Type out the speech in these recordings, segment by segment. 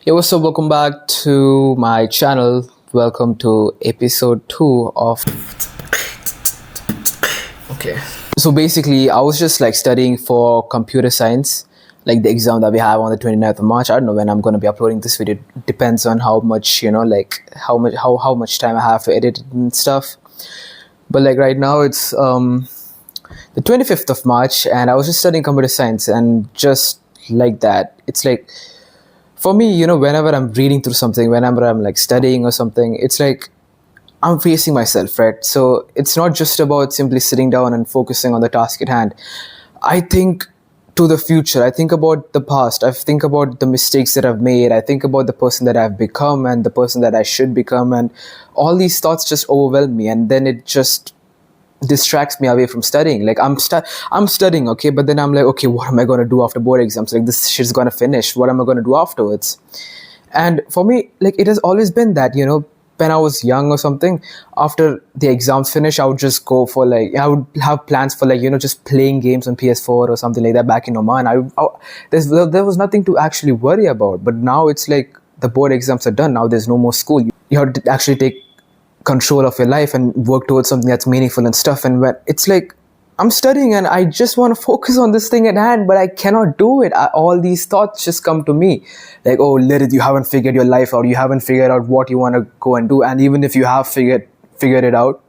Hey, what's up? Welcome back to my channel. Welcome to episode 2 of. Okay. So basically, I was just like studying for computer science, like the exam that we have on the 29th of March. I don't know when I'm going to be uploading this video. It depends on how much, like how much time I have to edit it and stuff. But like right now, it's the 25th of March, and I was just studying computer science, and just like that, it's like. For me, whenever I'm reading through something, whenever I'm like studying or something, it's like I'm facing myself, right? So it's not just about simply sitting down and focusing on the task at hand. I think to the future. I think about the past. I think about the mistakes that I've made. I think about the person that I've become and the person that I should become. And all these thoughts just overwhelm me. And then it just distracts me away from studying. Like I'm studying, okay, but then I'm like, okay, what am I going to do after board exams? Like this shit's going to finish. What am I going to do afterwards? And for me, like it has always been that, when I was young or something, after the exams finish, I would just go for like, I would have plans for like, just playing games on PS4 or something like that back in Oman. There was nothing to actually worry about. But now it's like the board exams are done. Now there's no more school. You have to actually take control of your life and work towards something that's meaningful and stuff. And when it's like I'm studying and I just want to focus on this thing at hand, but I cannot do it. All these thoughts just come to me like, oh, Lidit, you haven't figured your life out. You haven't figured out what you want to go and do. And even if you have figured it out,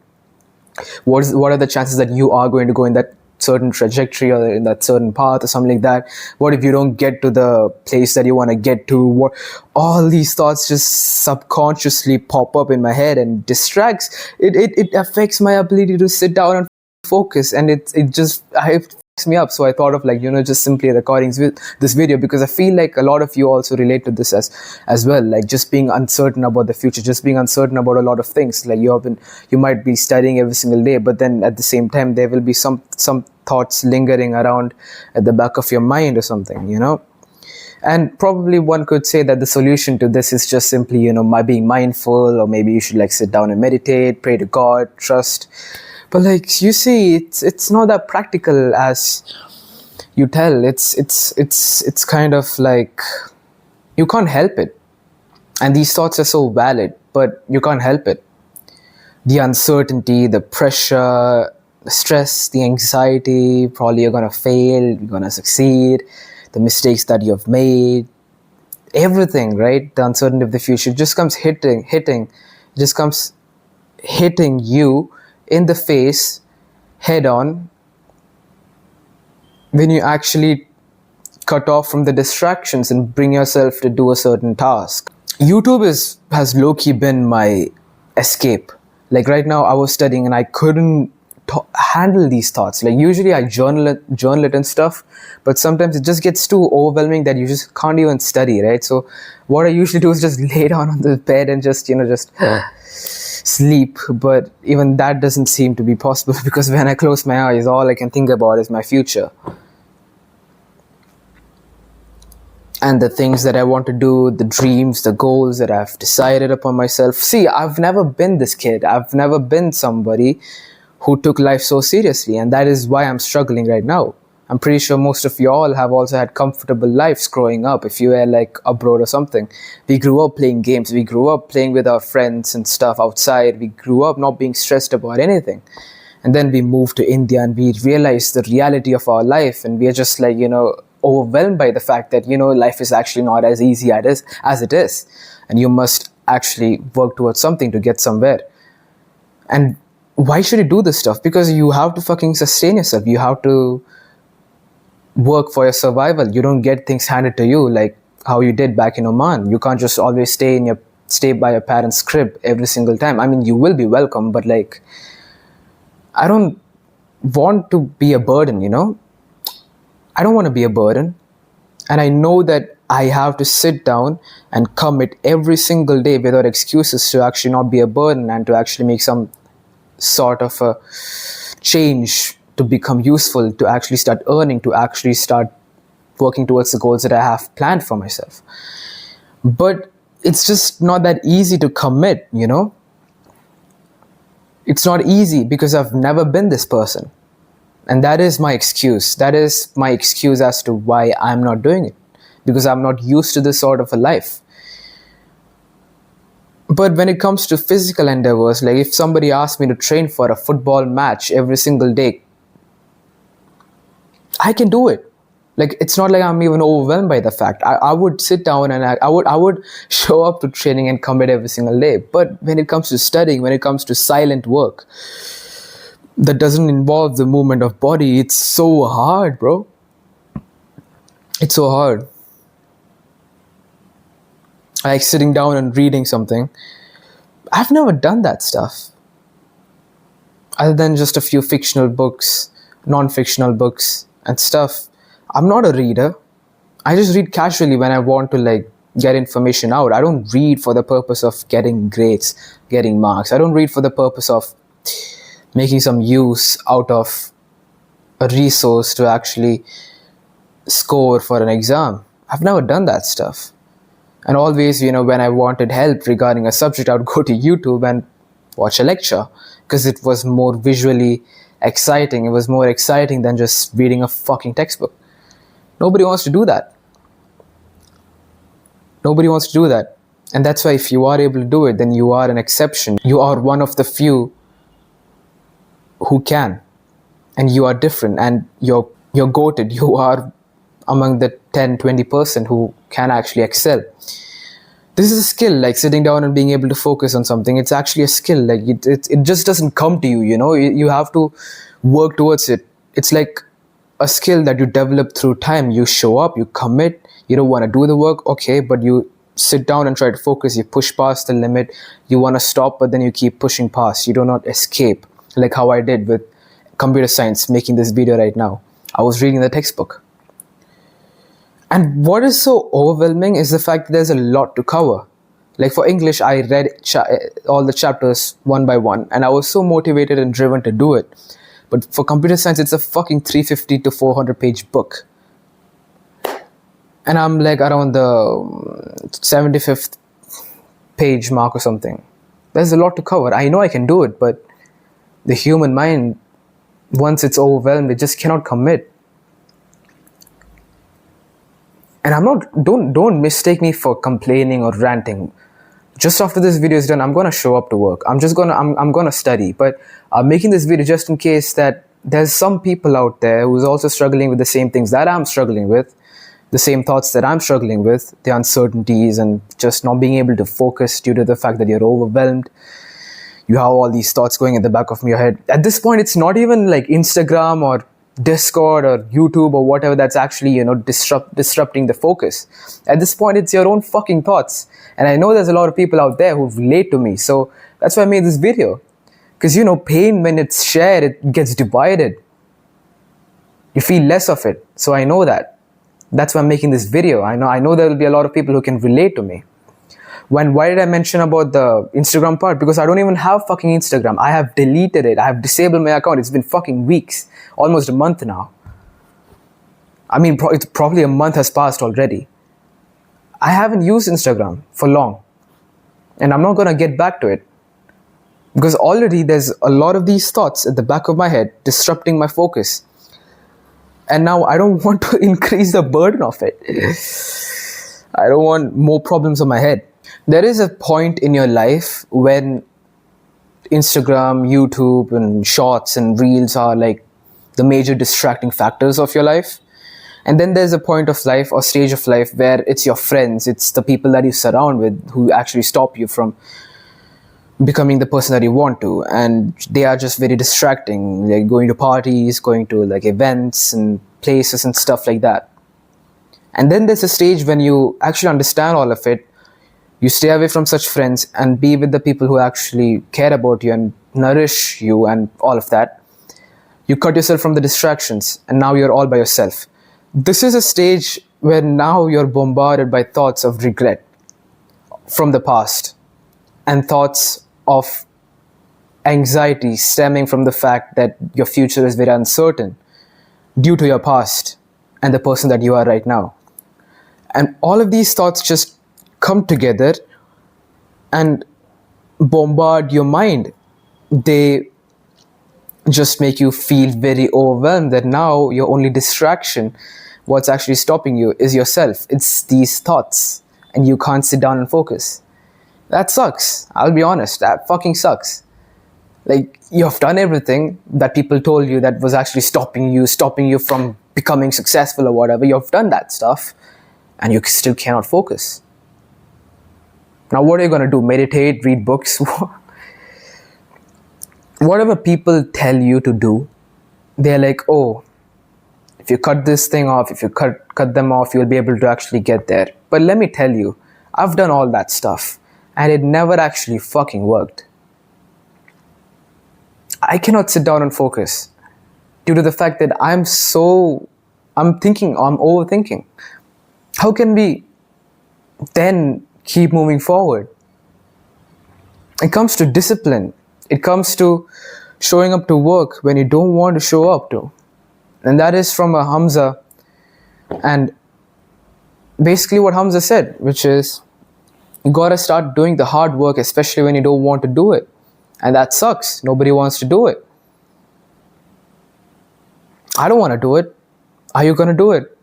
what are the chances that you are going to go in that certain trajectory or in that certain path or something like that? What if you don't get to the place that you want to get to? What all these thoughts just subconsciously pop up in my head and distracts. It affects my ability to sit down and focus, and it fucks me up. So I thought of like, just simply recording this video because I feel like a lot of you also relate to this as well, like just being uncertain about the future, just being uncertain about a lot of things. Like you might be studying every single day, but then at the same time there will be some thoughts lingering around at the back of your mind or something, and probably one could say that the solution to this is just simply, my being mindful, or maybe you should like sit down and meditate, pray to God, trust. But like you see, it's not that practical as you tell. It's kind of like you can't help it, and these thoughts are so valid, but you can't help it. The uncertainty, the pressure, the stress, the anxiety. Probably you're gonna fail, you're gonna succeed. The mistakes that you've made, everything, right? The uncertainty of the future just comes hitting you in the face head on when you actually cut off from the distractions and bring yourself to do a certain task. YouTube has low-key been my escape. Like right now I was studying and I couldn't handle these thoughts. Like usually I journal it and stuff, but sometimes it just gets too overwhelming that you just can't even study, right? So what I usually do is just lay down on the bed and just sleep. But even that doesn't seem to be possible because when I close my eyes, all I can think about is my future and the things that I want to do, the dreams, the goals that I've decided upon myself. See, I've never been this kid. I've never been somebody who took life so seriously, and that is why I'm struggling right now. I'm pretty sure most of y'all have also had comfortable lives growing up. If you were like abroad or something, we grew up playing games. We grew up playing with our friends and stuff outside. We grew up not being stressed about anything. And then we moved to India and we realized the reality of our life. And we are just like, overwhelmed by the fact that, life is actually not as easy as it is. And you must actually work towards something to get somewhere. And why should you do this stuff? Because you have to fucking sustain yourself. You have to work for your survival. You don't get things handed to you like how you did back in Oman. You can't just always stay by your parents' crib every single time. I mean, you will be welcome, but like, I don't want to be a burden, I don't want to be a burden. And I know that I have to sit down and commit every single day without excuses to actually not be a burden and to actually make some sort of a change, to become useful, to actually start earning, to actually start working towards the goals that I have planned for myself. But it's just not that easy to commit, It's not easy because I've never been this person. And that is my excuse. That is my excuse as to why I'm not doing it. Because I'm not used to this sort of a life. But when it comes to physical endeavors, like if somebody asked me to train for a football match every single day, I can do it. Like, it's not like I'm even overwhelmed by the fact. I would sit down and I would show up to training and commit every single day. But when it comes to studying, when it comes to silent work that doesn't involve the movement of body, it's so hard, bro. It's so hard. Like sitting down and reading something. I've never done that stuff. Other than just a few fictional books, non-fictional books and stuff. I'm not a reader. I just read casually when I want to like get information out. I don't read for the purpose of getting grades, getting marks. I don't read for the purpose of making some use out of a resource to actually score for an exam. I've never done that stuff. And always, when I wanted help regarding a subject, I would go to YouTube and watch a lecture because it was more visually exciting. It was more exciting than just reading a fucking textbook. Nobody wants to do that. Nobody wants to do that. And that's why if you are able to do it, then you are an exception. You are one of the few who can. And you are different. And you're goated. You are among the 10-20% who can actually excel. This is a skill, like sitting down and being able to focus on something. It's actually a skill. Like it just doesn't come to you, You have to work towards it. It's like a skill that you develop through time. You show up, you commit, you don't want to do the work, okay, but you sit down and try to focus. You push past the limit. You want to stop, but then you keep pushing past. You do not escape, like how I did with computer science, making this video right now. I was reading the textbook. And what is so overwhelming is the fact that there's a lot to cover. Like for English, I read all the chapters one by one, and I was so motivated and driven to do it. But for computer science, it's a fucking 350 to 400 page book. And I'm like around the 75th page mark or something. There's a lot to cover. I know I can do it, but the human mind, once it's overwhelmed, it just cannot commit. And don't mistake me for complaining or ranting. Just after this video is done, I'm gonna show up to work. I'm gonna study. But I'm making this video just in case that there's some people out there who's also struggling with the same things that I'm struggling with, the same thoughts that I'm struggling with, the uncertainties and just not being able to focus due to the fact that you're overwhelmed. You have all these thoughts going in the back of your head. At this point, it's not even like Instagram or Discord or YouTube or whatever that's actually, disrupting the focus. At this point, it's your own fucking thoughts. And I know there's a lot of people out there who relate to me. So that's why I made this video. Because, pain, when it's shared, it gets divided. You feel less of it. So I know that. That's why I'm making this video. I know there will be a lot of people who can relate to me. Why did I mention about the Instagram part? Because I don't even have fucking Instagram. I have deleted it. I have disabled my account. It's been fucking weeks. Almost a month now. I mean, it's probably a month has passed already. I haven't used Instagram for long. And I'm not going to get back to it. Because already there's a lot of these thoughts at the back of my head disrupting my focus. And now I don't want to increase the burden of it. I don't want more problems on my head. There is a point in your life when Instagram, YouTube, and shorts and reels are like the major distracting factors of your life. And then there's a point of life or stage of life where it's your friends, it's the people that you surround with who actually stop you from becoming the person that you want to. And they are just very distracting, like going to parties, going to like events and places and stuff like that. And then there's a stage when you actually understand all of it. You stay away from such friends and be with the people who actually care about you and nourish you and all of that. You cut yourself from the distractions and now you're all by yourself. This is a stage where now you're bombarded by thoughts of regret from the past and thoughts of anxiety stemming from the fact that your future is very uncertain due to your past and the person that you are right now. And all of these thoughts just come together and bombard your mind. They just make you feel very overwhelmed that now your only distraction, what's actually stopping you, is yourself. It's these thoughts and you can't sit down and focus. That sucks. I'll be honest. That fucking sucks. Like, you've done everything that people told you that was actually stopping you from becoming successful or whatever. You've done that stuff and you still cannot focus. Now, what are you going to do? Meditate, read books? Whatever people tell you to do, they're like, oh, if you cut this thing off, if you cut them off, you'll be able to actually get there. But let me tell you, I've done all that stuff and it never actually fucking worked. I cannot sit down and focus due to the fact that I'm overthinking. How can we then keep moving forward? It comes to discipline. It comes to showing up to work when you don't want to show up to. And that is from a Hamza. And basically what Hamza said, which is, you gotta start doing the hard work, especially when you don't want to do it. And that sucks. Nobody wants to do it. I don't want to do it. Are you going to do it?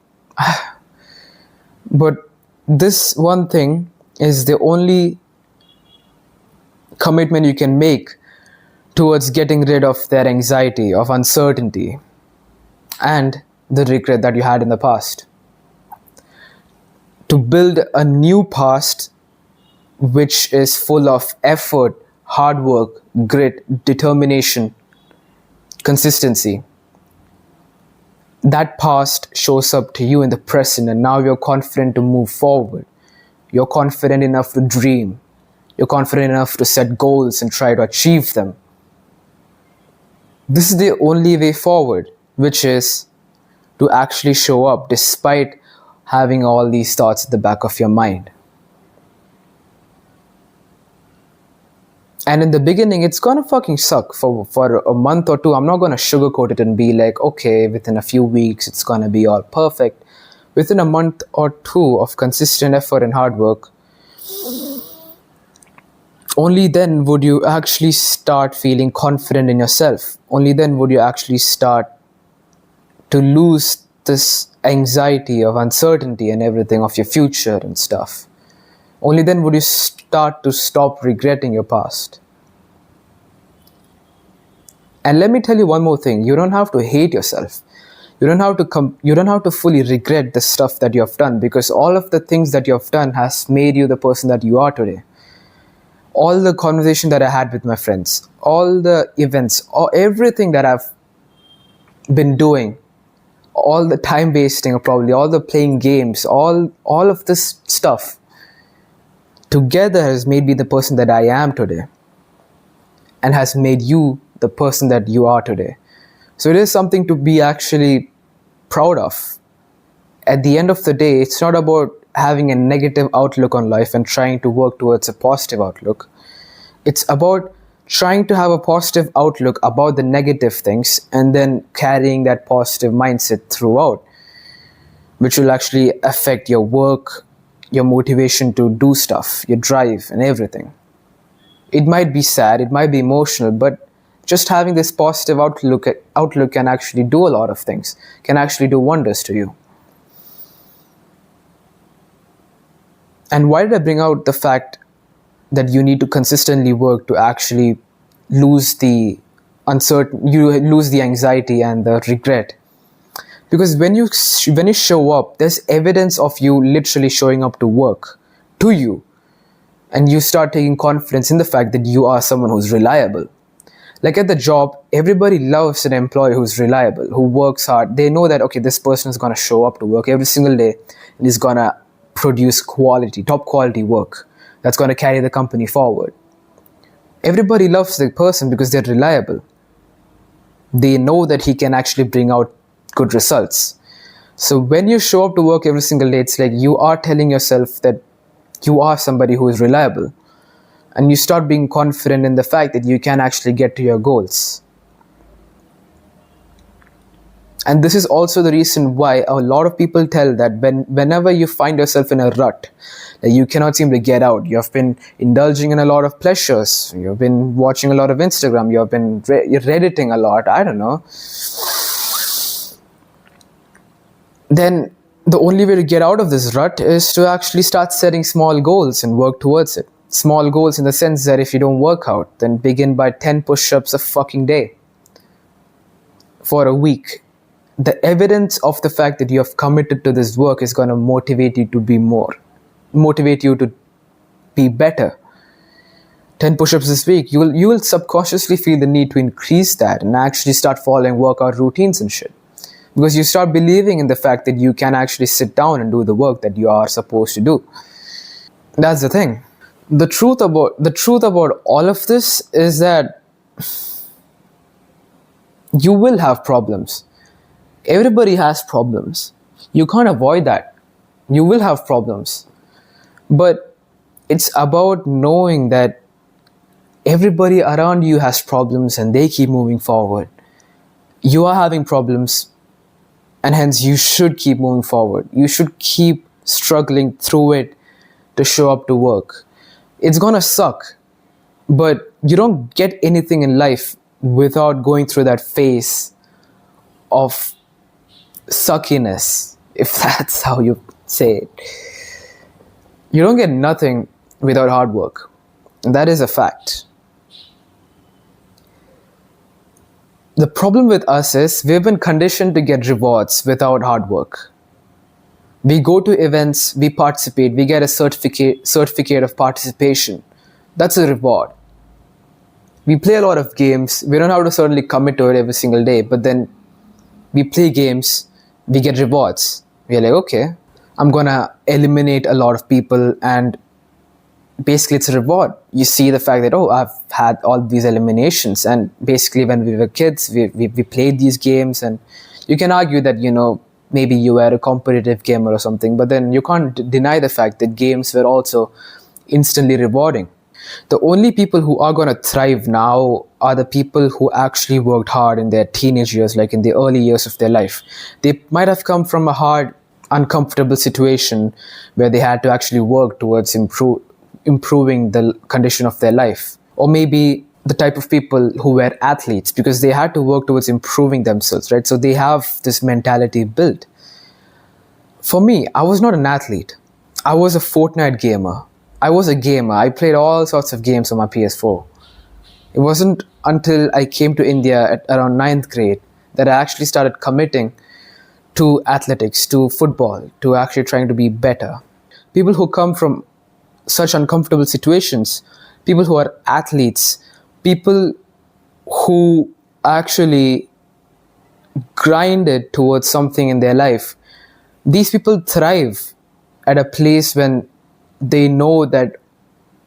But this one thing is the only commitment you can make towards getting rid of that anxiety, of uncertainty, and the regret that you had in the past. To build a new past which is full of effort, hard work, grit, determination, consistency. That past shows up to you in the present, and now you're confident to move forward. You're confident enough to dream. You're confident enough to set goals and try to achieve them. This is the only way forward, which is to actually show up despite having all these thoughts at the back of your mind. And in the beginning, it's gonna fucking suck for a month or two. I'm not gonna sugarcoat it and be like, okay, within a few weeks, it's gonna be all perfect. Within a month or two of consistent effort and hard work, only then would you actually start feeling confident in yourself. Only then would you actually start to lose this anxiety of uncertainty and everything of your future and stuff. Only then would you start to stop regretting your past. And let me tell you one more thing. You don't have to hate yourself. You don't have to fully regret the stuff that you have done, because all of the things that you have done has made you the person that you are today. All the conversation that I had with my friends, all the events, everything that I've been doing, all the time wasting, probably all the playing games, all of this stuff together has made me the person that I am today, and has made you the person that you are today. So it is something to be actually proud of. At the end of the day, it's not about having a negative outlook on life and trying to work towards a positive outlook. It's about trying to have a positive outlook about the negative things and then carrying that positive mindset throughout, which will actually affect your work, your motivation to do stuff, your drive and everything. It might be sad, it might be emotional, but just having this positive outlook can actually do a lot of things, can actually do wonders to you. And why did I bring out the fact that you need to consistently work to actually lose the anxiety and the regret? Because when you show up, there's evidence of you literally showing up to work, to you. And you start taking confidence in the fact that you are someone who's reliable. Like at the job, everybody loves an employee who's reliable, who works hard. They know that, okay, this person is going to show up to work every single day and is going to produce top quality work that's going to carry the company forward. Everybody loves the person because they're reliable. They know that he can actually bring out good results. So when you show up to work every single day, it's like you are telling yourself that you are somebody who is reliable. And you start being confident in the fact that you can actually get to your goals. And this is also the reason why a lot of people tell that whenever you find yourself in a rut, that you cannot seem to get out, you have been indulging in a lot of pleasures, you've been watching a lot of Instagram, you have been Redditing a lot, I don't know, then the only way to get out of this rut is to actually start setting small goals and work towards it. Small goals in the sense that if you don't work out, then begin by 10 push-ups a fucking day for a week. The evidence of the fact that you have committed to this work is going to motivate you to be more, motivate you to be better. 10 push-ups this week, you will subconsciously feel the need to increase that and actually start following workout routines and shit. Because you start believing in the fact that you can actually sit down and do the work that you are supposed to do. That's the thing. The truth about all of this is that you will have problems. Everybody has problems. You can't avoid that. You will have problems. But it's about knowing that everybody around you has problems and they keep moving forward. You are having problems, and hence you should keep moving forward. You should keep struggling through it to show up to work. It's gonna suck, but you don't get anything in life without going through that phase of suckiness, if that's how you say it. You don't get nothing without hard work. And that is a fact. The problem with us is we've been conditioned to get rewards without hard work. We go to events, we participate, we get a certificate of participation. That's a reward. We play a lot of games. We don't have to certainly commit to it every single day, but then we play games, we get rewards. We're like, okay, I'm gonna eliminate a lot of people, and basically it's a reward. You see the fact that, oh, I've had all these eliminations, and basically when we were kids, we played these games, and you can argue that, maybe you were a competitive gamer or something, but then you can't deny the fact that games were also instantly rewarding. The only people who are going to thrive now are the people who actually worked hard in their teenage years, like in the early years of their life. They might have come from a hard, uncomfortable situation where they had to actually work towards improving the condition of their life. Or maybe the type of people who were athletes because they had to work towards improving themselves, right? So they have this mentality built. For me, I was not an athlete. I was a Fortnite gamer. I was a gamer. I played all sorts of games on my PS4. It wasn't until I came to India at around 9th grade that I actually started committing to athletics, to football, to actually trying to be better. People who come from such uncomfortable situations, people who are athletes, people who actually grinded towards something in their life, these people thrive at a place when they know that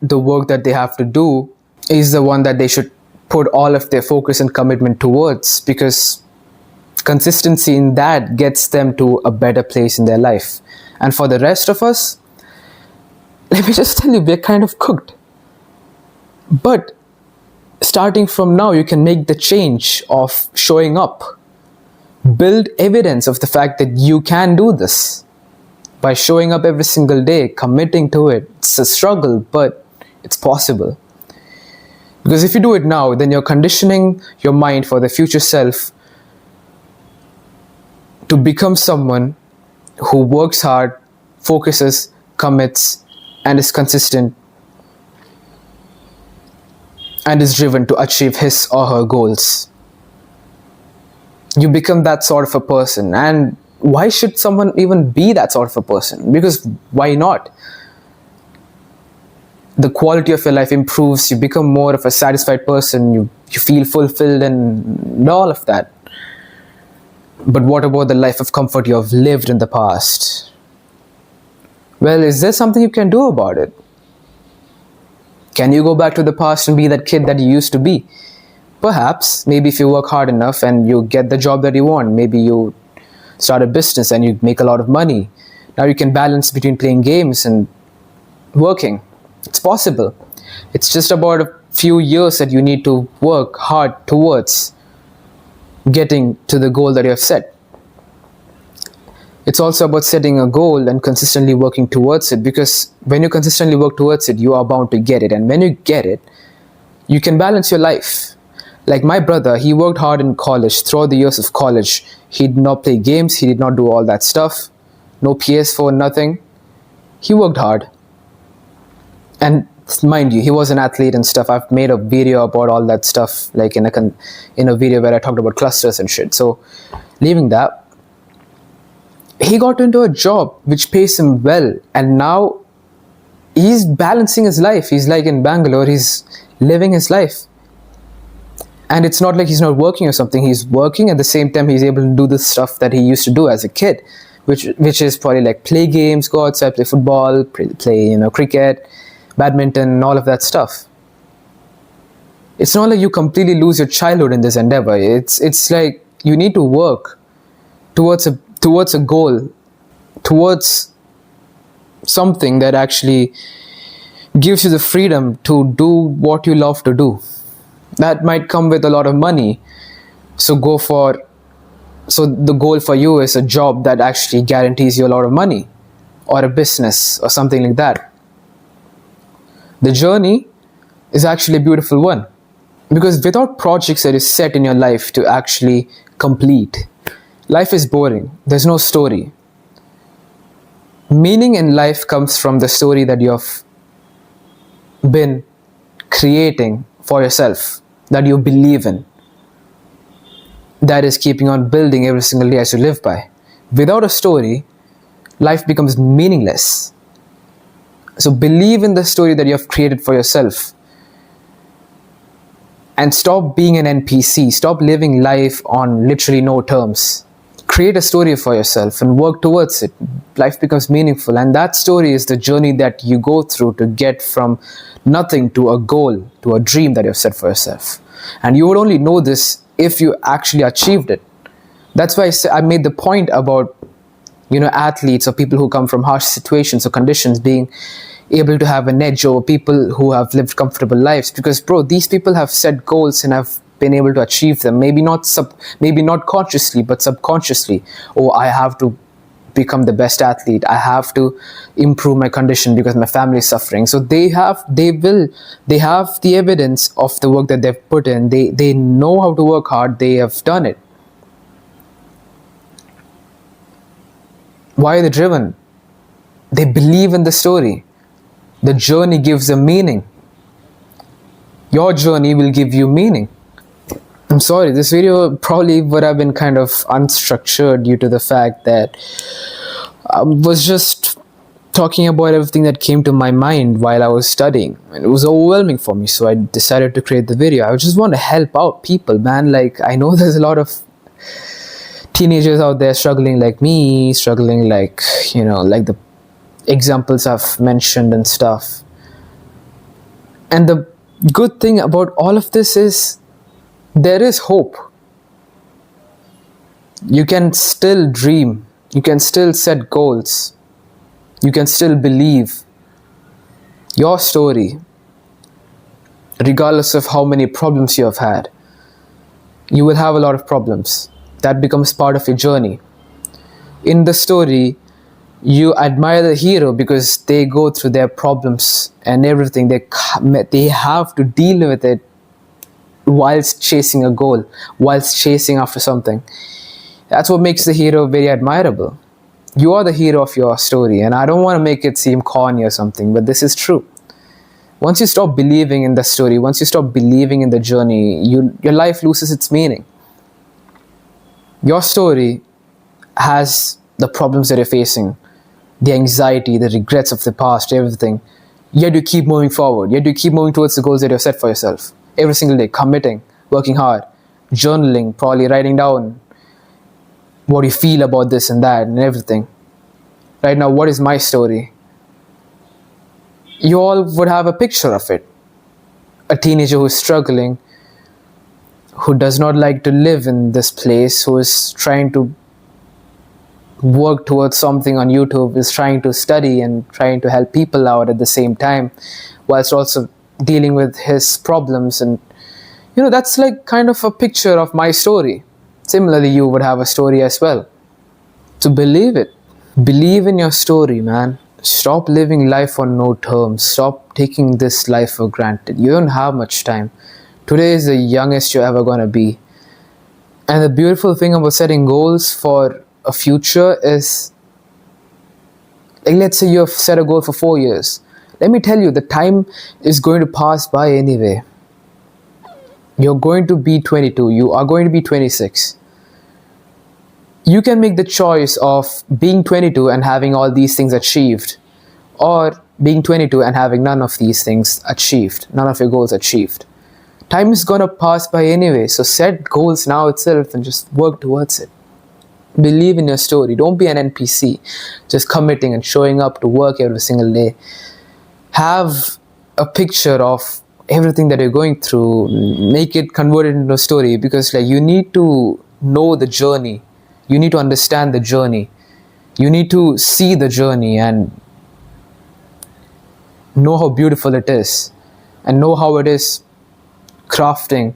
the work that they have to do is the one that they should put all of their focus and commitment towards, because consistency in that gets them to a better place in their life. And for the rest of us, let me just tell you, we're kind of cooked. But starting from now, you can make the change of showing up. Build evidence of the fact that you can do this by showing up every single day, committing to it. It's a struggle, but it's possible. Because if you do it now, then you're conditioning your mind for the future self to become someone who works hard, focuses, commits, and is consistent, and is driven to achieve his or her goals. You become that sort of a person. And why should someone even be that sort of a person? Because why not? The quality of your life improves, you become more of a satisfied person, you feel fulfilled and all of that. But what about the life of comfort you have lived in the past? Well, is there something you can do about it? Can you go back to the past and be that kid that you used to be? Perhaps, maybe if you work hard enough and you get the job that you want, maybe you start a business and you make a lot of money. Now you can balance between playing games and working. It's possible. It's just about a few years that you need to work hard towards getting to the goal that you have set. It's also about setting a goal and consistently working towards it, because when you consistently work towards it, you are bound to get it. And when you get it, you can balance your life. Like my brother, he worked hard in college. Throughout the years of college, he did not play games, he did not do all that stuff. No PS4, nothing. He worked hard. And mind you, he was an athlete and stuff. I've made a video about all that stuff, like in a video where I talked about clusters and shit. So leaving that, he got into a job which pays him well, and now he's balancing his life. He's like in Bangalore, he's living his life. And it's not like he's not working or something. He's working at the same time he's able to do the stuff that he used to do as a kid, which is probably like play games, go outside, play football, play cricket, badminton, all of that stuff. It's not like you completely lose your childhood in this endeavor. It's like you need to work towards a goal, towards something that actually gives you the freedom to do what you love to do. That might come with a lot of money. So the goal for you is a job that actually guarantees you a lot of money, or a business or something like that. The journey is actually a beautiful one, because without projects that is set in your life to actually complete, life is boring. There's no story. Meaning in life comes from the story that you have been creating for yourself, that you believe in, that is keeping on building every single day as you live by. Without a story, life becomes meaningless. So believe in the story that you have created for yourself, and stop being an NPC. Stop living life on literally no terms. Create a story for yourself and work towards it. Life becomes meaningful, and that story is the journey that you go through to get from nothing to a goal, to a dream that you've set for yourself. And you would only know this if you actually achieved it. That's why I made the point about athletes or people who come from harsh situations or conditions being able to have an edge over people who have lived comfortable lives, because bro, these people have set goals and have been able to achieve them. Maybe not consciously, but subconsciously. Oh, I have to become the best athlete. I have to improve my condition because my family is suffering. So they have the evidence of the work that they've put in. They know how to work hard. They have done it. Why are they driven? They believe in the story. The journey gives them meaning. Your journey will give you meaning. I'm sorry, this video probably would have been kind of unstructured due to the fact that I was just talking about everything that came to my mind while I was studying. And it was overwhelming for me, so I decided to create the video. I just want to help out people, man. Like, I know there's a lot of teenagers out there struggling like me, struggling like the examples I've mentioned and stuff. And the good thing about all of this is there is hope. You can still dream. You can still set goals. You can still believe. Your story, regardless of how many problems you have had, you will have a lot of problems. That becomes part of your journey. In the story, you admire the hero because they go through their problems and everything. They have to deal with it whilst chasing a goal, whilst chasing after something. That's what makes the hero very admirable. You are the hero of your story, and I don't want to make it seem corny or something, but this is true. Once you stop believing in the story, once you stop believing in the journey, your life loses its meaning. Your story has the problems that you're facing, the anxiety, the regrets of the past, everything. Yet you keep moving forward. Yet you keep moving towards the goals that you've set for yourself. Every single day, committing, working hard, journaling, probably writing down what you feel about this and that and everything. Right now, what is my story? You all would have a picture of it. A teenager who is struggling, who does not like to live in this place, who is trying to work towards something on YouTube, is trying to study and trying to help people out at the same time, whilst also dealing with his problems. And that's like kind of a picture of my story. Similarly, you would have a story as well. So believe it. Believe in your story, man. Stop living life on no terms. Stop taking this life for granted. You don't have much time. Today is the youngest you're ever going to be. And the beautiful thing about setting goals for a future is, like, let's say you have set a goal for 4 years. Let me tell you, the time is going to pass by anyway. You're going to be 22. You are going to be 26. You can make the choice of being 22 and having all these things achieved, or being 22 and having none of these things achieved, none of your goals achieved. Time is gonna pass by anyway, so set goals now itself and just work towards it. Believe in your story. Don't be an NPC, just committing and showing up to work every single day. Have a picture of everything that you're going through. Make it converted into a story, because like, you need to know the journey. You need to understand the journey. You need to see the journey and know how beautiful it is, and know how it is crafting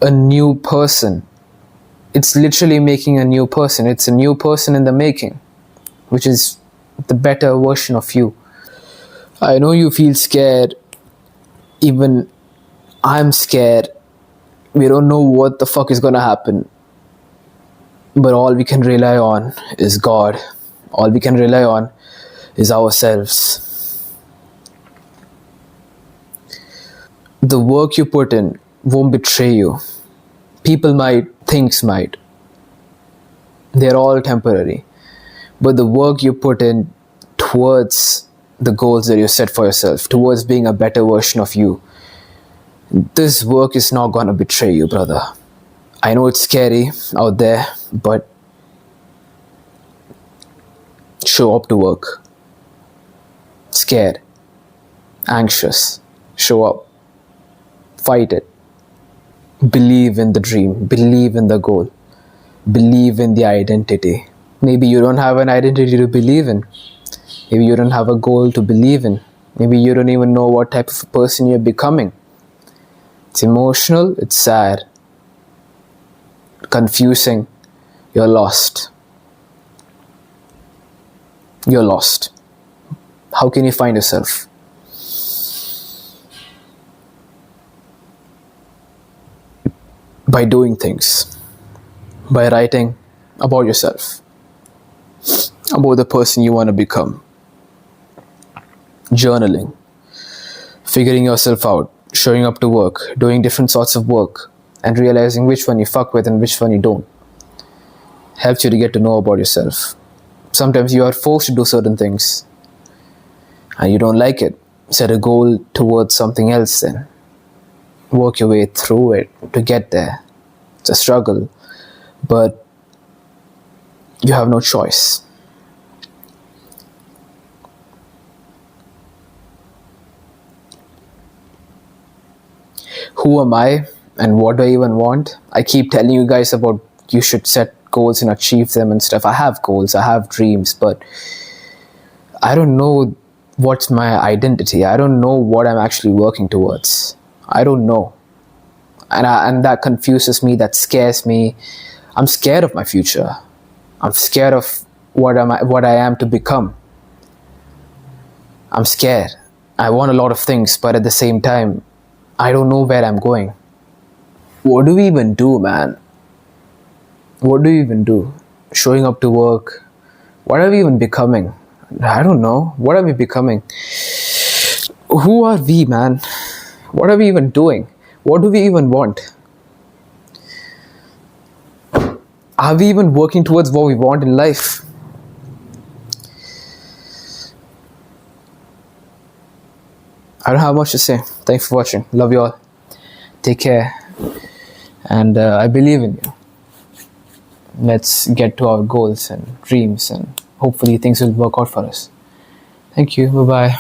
a new person. It's literally making a new person. It's a new person in the making, which is the better version of you. I know you feel scared. Even I'm scared. We don't know what the fuck is gonna happen. But all we can rely on is God. All we can rely on is ourselves. The work you put in won't betray you. People might, things might. They're all temporary. But the work you put in towards the goals that you set for yourself, towards being a better version of you, this work is not gonna betray you, brother. I know it's scary out there, but show up to work. Scared, anxious, show up. Fight it. Believe in the dream. Believe in the goal. Believe in the identity. Maybe you don't have an identity to believe in. Maybe you don't have a goal to believe in. Maybe you don't even know what type of a person you're becoming. It's emotional, it's sad, confusing. You're lost. You're lost. How can you find yourself? By doing things, by writing about yourself, about the person you want to become, journaling, figuring yourself out, showing up to work, doing different sorts of work, and realizing which one you fuck with and which one you don't, helps you to get to know about yourself. Sometimes you are forced to do certain things and you don't like it. Set a goal towards something else then. Work your way through it to get there. It's a struggle, but you have no choice. Who am I and what do I even want? I keep telling you guys about you should set goals and achieve them and stuff. I have goals, I have dreams, but I don't know what's my identity. I don't know what I'm actually working towards. I don't know. And that confuses me, that scares me. I'm scared of my future. I'm scared of what I am to become. I'm scared. I want a lot of things, but at the same time, I don't know where I'm going. What do we even do, man? What do we even do? Showing up to work. What are we even becoming? I don't know. What are we becoming? Who are we, man? What are we even doing? What do we even want? Are we even working towards what we want in life? I don't have much to say. Thanks for watching. Love you all. Take care. And I believe in you. Let's get to our goals and dreams, and hopefully things will work out for us. Thank you. Bye-bye.